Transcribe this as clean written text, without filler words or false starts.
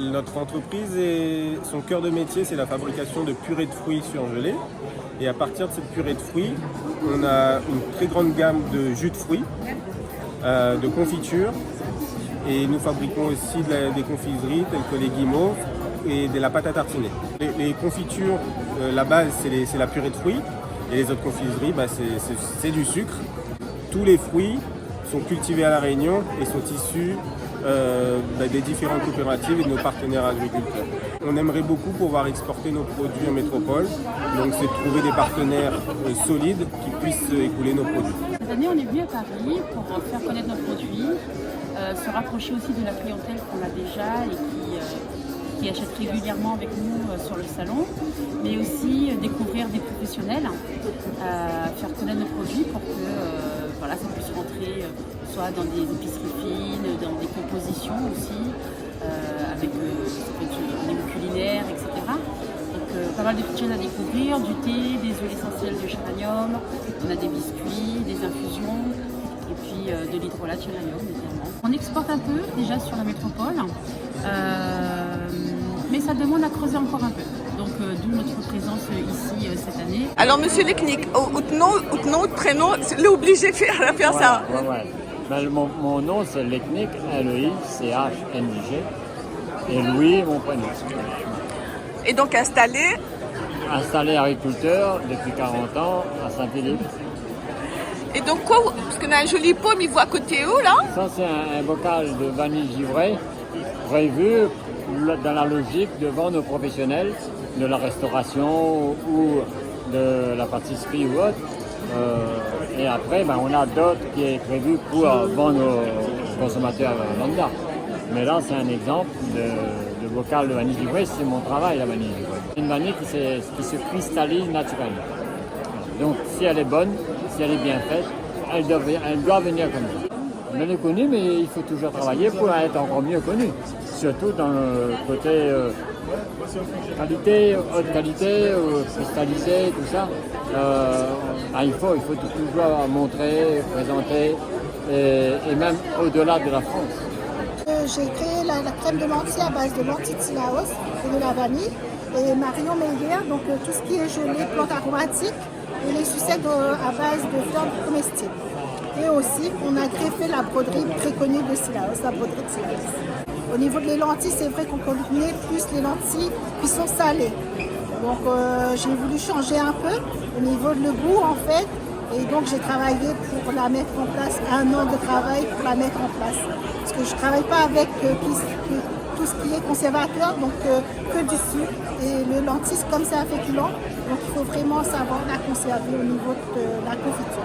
Notre entreprise, son cœur de métier, c'est la fabrication de purées de fruits surgelées. Et à partir de cette purée de fruits, on a une très grande gamme de jus de fruits, de confitures. Et nous fabriquons aussi des confiseries telles que les guimauves et de la pâte à tartiner. Les confitures, la base, c'est la purée de fruits. Et les autres confiseries, c'est du sucre. Tous les fruits sont cultivés à La Réunion et sont issus des différentes coopératives et de nos partenaires agriculteurs. On aimerait beaucoup pouvoir exporter nos produits en métropole, donc c'est de trouver des partenaires solides qui puissent écouler nos produits. Cette année, on est venu à Paris pour faire connaître nos produits, se rapprocher aussi de la clientèle qu'on a déjà et qui achète régulièrement avec nous sur le salon, mais aussi découvrir des professionnels, faire connaître nos produits pour que ça puisse rentrer soit dans des épiceries fines, dans des compositions aussi, avec au niveau culinaire, etc. Donc pas mal de petites choses à découvrir, du thé, des huiles essentielles de géranium, on a des biscuits, des infusions, et puis de l'hydrolat de géranium évidemment. On exporte un peu déjà sur la métropole, mais ça demande à creuser encore un peu. Donc d'où notre présence ici cette année. Alors monsieur Leknik, nom, prénom, c'est obligé de faire ça. Ouais. Ben, mon nom c'est Leknik, L-E-I-C-H-N-I-G, et Louis mon prénom. Et donc installé agriculteur depuis 40 ans à Saint-Philippe. Et donc quoi, parce qu'on a un joli pomme, il voit à côté où là? Ça c'est un bocal de vanille givrée prévu dans la logique de vendre aux professionnels de la restauration ou de la pâtisserie ou autre. Et après, on a d'autres qui est prévu pour vendre aux consommateurs lambda. Mais là, c'est un exemple de bocal de vanille givrée. C'est mon travail, la vanille givrée. Une vanille qui se cristallise naturellement. Donc, si elle est bonne, si elle est bien faite, elle doit venir comme ça. Elle est connue, mais il faut toujours travailler pour être encore mieux connue. Surtout dans le côté qualité, haute qualité, cristallisé, tout ça. Il faut toujours montrer, présenter, et même au-delà de la France. J'ai créé la crème de lentilles à base de lentilles de Sillaos et de la vanille. Et Marion Meyer, donc tout ce qui est gelé, plantes aromatiques et les sucettes à base de viande comestible. Et aussi, on a greffé la broderie très connue de Sillaos, la broderie de Sillaos. Au niveau des lentilles, c'est vrai qu'on connaît plus les lentilles qui sont salées. Donc j'ai voulu changer un peu au niveau de le goût en fait. Et donc j'ai travaillé pour la mettre en place, 1 an de travail pour la mettre en place. Parce que je ne travaille pas avec tout ce qui est conservateur, donc que du sucre. Et le lentilles, comme c'est un féculent, donc il faut vraiment savoir la conserver au niveau de la confiture.